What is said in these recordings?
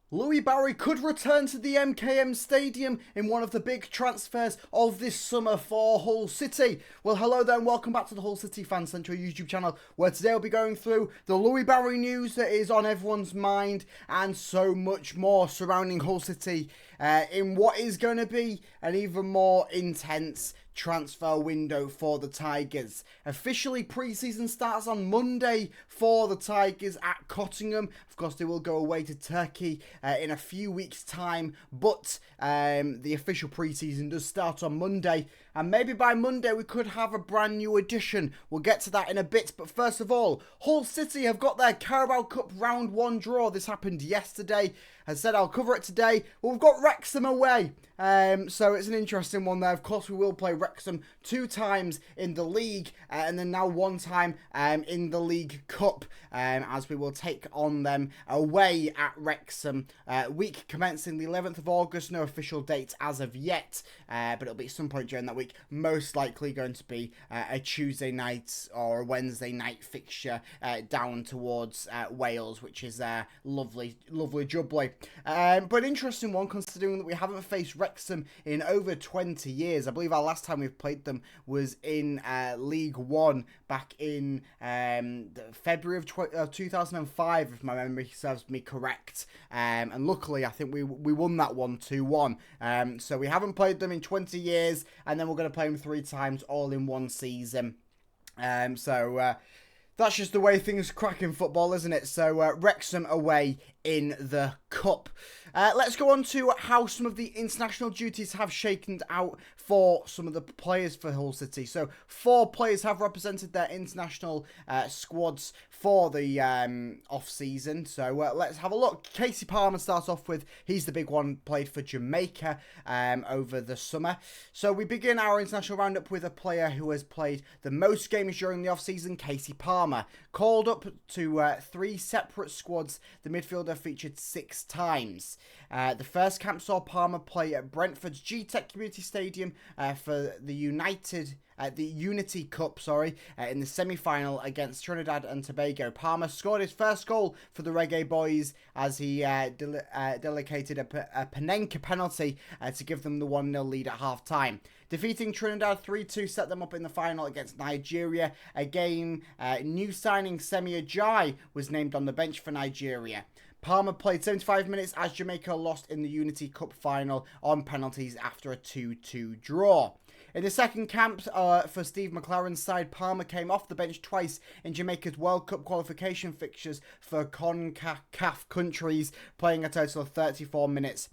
Louie Barry could return to the MKM Stadium in one of the big transfers of this summer for Hull City. Well, hello there and welcome back to the HullCityFanCentral YouTube channel, where today I'll be going through the Louie Barry news that is on everyone's mind and so much more surrounding Hull City in what is going to be an even more intense transfer window for the Tigers. Officially, pre-season starts on Monday for the Tigers at Cottingham. Of course, they will go away to Turkey in a few weeks' time, but the official pre-season does start on Monday, and maybe by Monday we could have a brand new edition. We'll get to that in a bit, but first of all, Hull City have got their Caraval Cup Round 1 draw. This happened yesterday. As I said, I'll cover it today. Well, we've got Wrexham away, so it's an interesting one there. Of course, we will play Wrexham 2 times in the league, and then now 1 time in the League Cup, as we will take on them away at Wrexham. Week commencing the 11th of August, no official date as of yet, but it'll be at some point during that week. Most likely going to be a Tuesday night or a Wednesday night fixture down towards Wales, which is lovely jubbly. But an interesting one, considering that we haven't faced Wrexham in over 20 years. I believe our last time we've played them was in League One back in February of 2005, if my memory serves me correct. And luckily, I think we won that one 2-1. So we haven't played them in 20 years, and then we're going to play them 3 times all in one season. That's just the way things crack in football, isn't it? So Wrexham away in the Cup. Let's go on to how some of the international duties have shaken out for some of the players for Hull City. So 4 players have represented their international squads for the off-season. So let's have a look. Casey Palmer starts off with. He's the big one, played for Jamaica over the summer. So we begin our international roundup with a player who has played the most games during the off-season, Casey Palmer. Called up to 3 separate squads, the midfielder featured 6 times. The first camp saw Palmer play at Brentford's G-Tech Community Stadium for the Unity Cup, in the semi-final against Trinidad and Tobago. Palmer scored his first goal for the Reggae Boys as he delegated a Panenka penalty to give them the 1-0 lead at half-time. Defeating Trinidad 3-2 set them up in the final against Nigeria, a game new signing Semi Ajayi was named on the bench for Nigeria. Palmer played 75 minutes as Jamaica lost in the Unity Cup final on penalties after a 2-2 draw. In the second camp for Steve McLaren's side, Palmer came off the bench twice in Jamaica's World Cup qualification fixtures for CONCACAF countries, playing a total of 34 minutes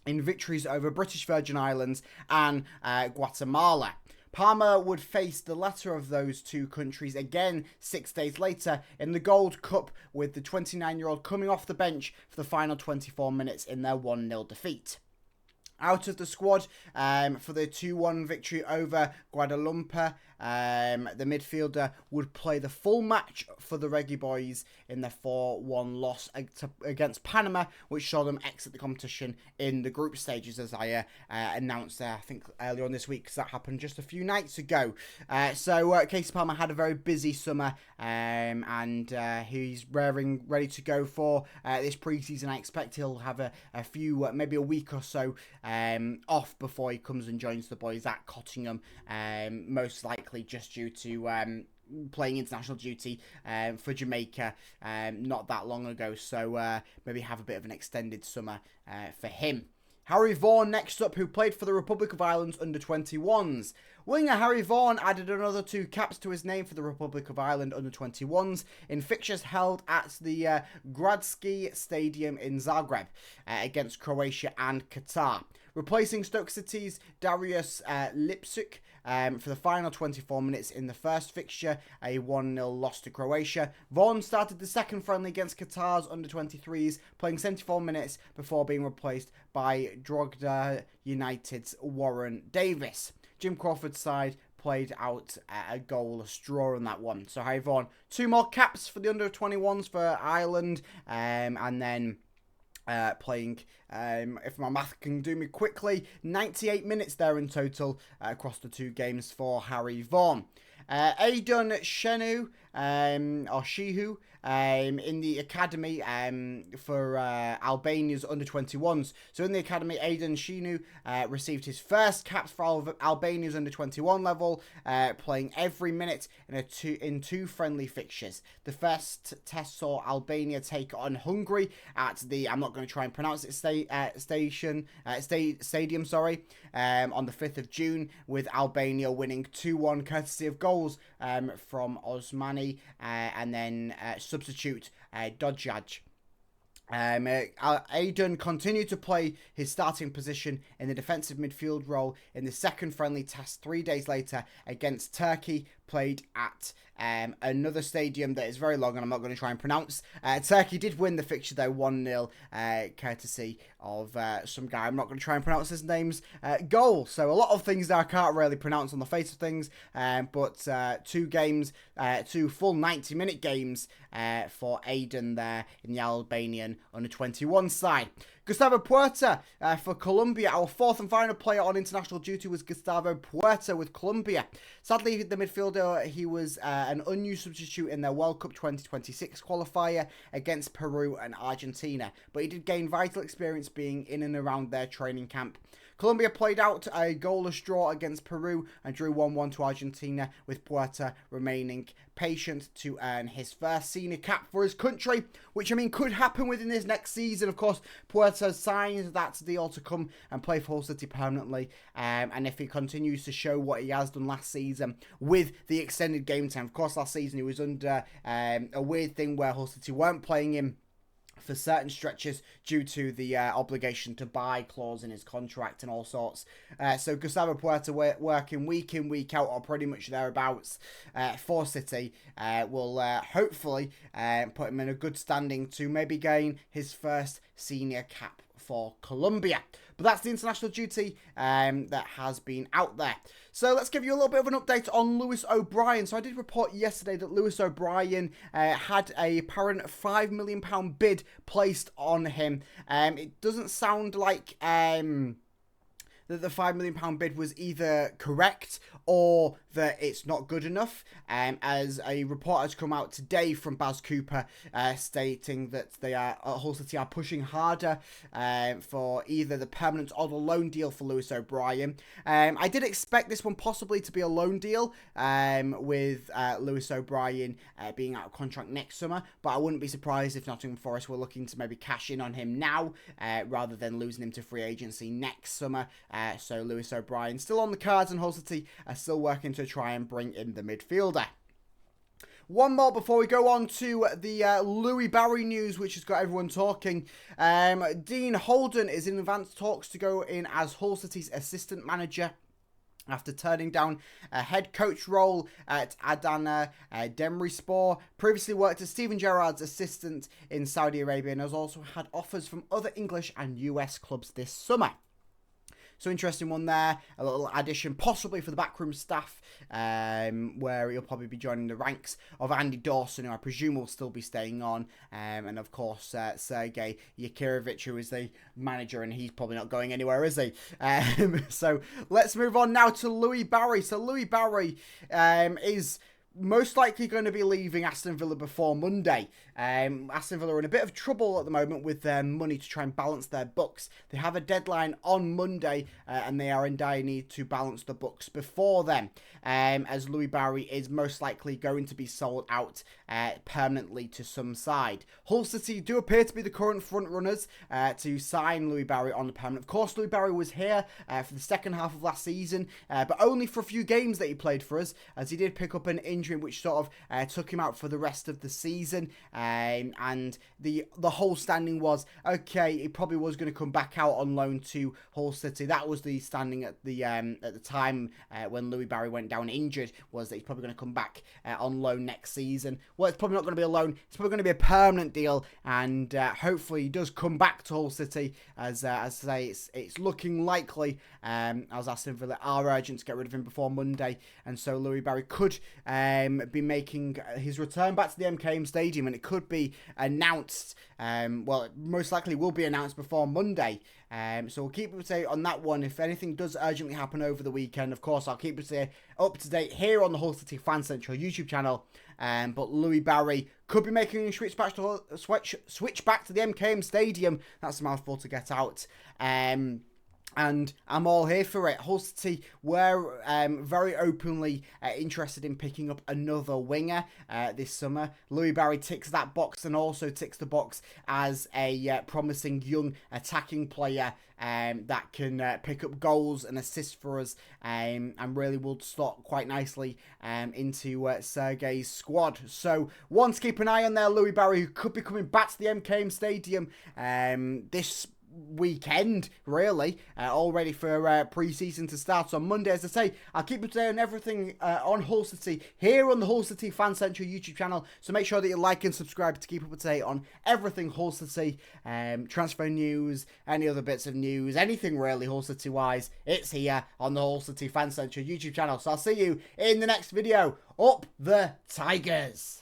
in victories over British Virgin Islands and Guatemala. Palmer would face the latter of those 2 countries again 6 days later in the Gold Cup, with the 29-year-old coming off the bench for the final 24 minutes in their 1-0 defeat. Out of the squad for the 2-1 victory over Guadalupe, the midfielder would play the full match for the Reggae Boys in their 4-1 loss against Panama, which saw them exit the competition in the group stages, as I announced I think earlier on this week, because that happened just a few nights ago. So Casey Palmer had a very busy summer, and he's ready to go for this pre-season. I expect he'll have a few, maybe a week or so off before he comes and joins the boys at Cottingham, most likely just due to playing international duty for Jamaica not that long ago, so maybe have a bit of an extended summer for him. Harry Vaughn next up, who played for the Republic of Ireland's under-21s. Winger Harry Vaughn added another 2 caps to his name for the Republic of Ireland under-21s in fixtures held at the Gradski Stadium in Zagreb against Croatia and Qatar. Replacing Stoke City's Darius Lipsuk for the final 24 minutes in the first fixture, a 1-0 loss to Croatia. Vaughn started the second friendly against Qatar's under-23s, playing 74 minutes before being replaced by Drogheda United's Warren Davis. Jim Crawford's side played out a goalless draw on that one. So Harry Vaughn, 2 more caps for the under-21s for Ireland, and then playing, if my math can do me quickly, 98 minutes there in total across the 2 games for Harry Vaughn. Aidan Shenu or Shehu in the academy for Albania's under-21s. So in the academy, Aiden Shinu received his first caps for Albania's under-21 level, playing every minute in two friendly fixtures. The first test saw Albania take on Hungary at the, I'm not going to try and pronounce it, stadium, on the 5th of June, with Albania winning 2-1 courtesy of goals from Osmani and then substitute Dodjaj. Aiden continued to play his starting position in the defensive midfield role in the second friendly test 3 days later against Turkey, played at another stadium that is very long and I'm not going to try and pronounce. Turkey did win the fixture though, 1-0, courtesy of some guy, I'm not going to try and pronounce his name's goal. So a lot of things that I can't really pronounce on the face of things, but 2 games, 2 full 90-minute games for Aiden there in the Albanian under-21 side. Gustavo Puerta for Colombia. Our fourth and final player on international duty was Gustavo Puerta with Colombia. Sadly, the midfielder, he was an unused substitute in their World Cup 2026 qualifier against Peru and Argentina, but he did gain vital experience being in and around their training camp. Colombia played out a goalless draw against Peru and drew 1-1 to Argentina, with Puerta remaining patient to earn his first senior cap for his country, which, I mean, could happen within this next season. Of course, Puerta signed that deal to come and play for Hull City permanently, and if he continues to show what he has done last season with the extended game time. Of course, last season he was under a weird thing where Hull City weren't playing him for certain stretches due to the obligation to buy clause in his contract and all sorts. So Gustavo Puerta working week in, week out, or pretty much thereabouts for City will hopefully put him in a good standing to maybe gain his first senior cap for Colombia. But that's the international duty that has been out there. So let's give you a little bit of an update on Lewis O'Brien. So I did report yesterday that Lewis O'Brien had a apparent £5 million bid placed on him. It doesn't sound like that the £5 million bid was either correct or that it's not good enough, as a report has come out today from Baz Cooper stating that they are, Hull City are pushing harder for either the permanent or the loan deal for Lewis O'Brien. I did expect this one possibly to be a loan deal with Lewis O'Brien being out of contract next summer, but I wouldn't be surprised if Nottingham Forest were looking to maybe cash in on him now rather than losing him to free agency next summer. So Lewis O'Brien still on the cards, and Hull City are still working to try and bring in the midfielder. One more before we go on to the Louie Barry news, which has got everyone talking. Dean Holden is in advanced talks to go in as Hull City's assistant manager after turning down a head coach role at Adana Demirspor. Previously worked as Steven Gerrard's assistant in Saudi Arabia and has also had offers from other English and US clubs this summer. So interesting one there, a little addition possibly for the backroom staff, where he'll probably be joining the ranks of Andy Dawson, who I presume will still be staying on, and of course Sergei Yakirovich, who is the manager, and he's probably not going anywhere, is he? So let's move on now to Louie Barry. So Louie Barry is most likely going to be leaving Aston Villa before Monday. Aston Villa are in a bit of trouble at the moment with their money to try and balance their books. They have a deadline on Monday and they are in dire need to balance the books before then, as Louie Barry is most likely going to be sold out permanently to some side. Hull City do appear to be the current front runners to sign Louie Barry on the permanent. Of course, Louie Barry was here for the second half of last season, but only for a few games that he played for us, as he did pick up an injury which sort of took him out for the rest of the season, and the whole standing was, okay, he probably was going to come back out on loan to Hull City. That was the standing at the time when Louie Barry went down injured, was that he's probably going to come back on loan next season. Well, it's probably not going to be a loan, it's probably going to be a permanent deal, and hopefully he does come back to Hull City, as I say, it's looking likely, as Aston Villa are urgent to get rid of him before Monday, and so Louie Barry could be making his return back to the MKM Stadium, and it could be announced. Well, it most likely will be announced before Monday. So we'll keep up to date on that one. If anything does urgently happen over the weekend, of course, I'll keep up to date here on the Hull City Fan Central YouTube channel. But Louie Barry could be making a switch back to the MKM Stadium. That's a mouthful to get out. And I'm all here for it. Hull City were very openly interested in picking up another winger this summer. Louie Barry ticks that box and also ticks the box as a promising young attacking player that can pick up goals and assists for us and really will slot quite nicely into Sergei's squad. So one to keep an eye on there, Louie Barry, who could be coming back to the MKM Stadium this weekend, really, all ready for pre-season to start on Monday. As I say, I'll keep you up to date on everything on Hull City here on the Hull City Fan Central YouTube channel, so make sure that you like and subscribe to keep up to date on everything Hull City, transfer news, any other bits of news, anything really Hull City wise. It's here on the Hull City Fan Central YouTube channel. So I'll see you in the next video. Up the Tigers!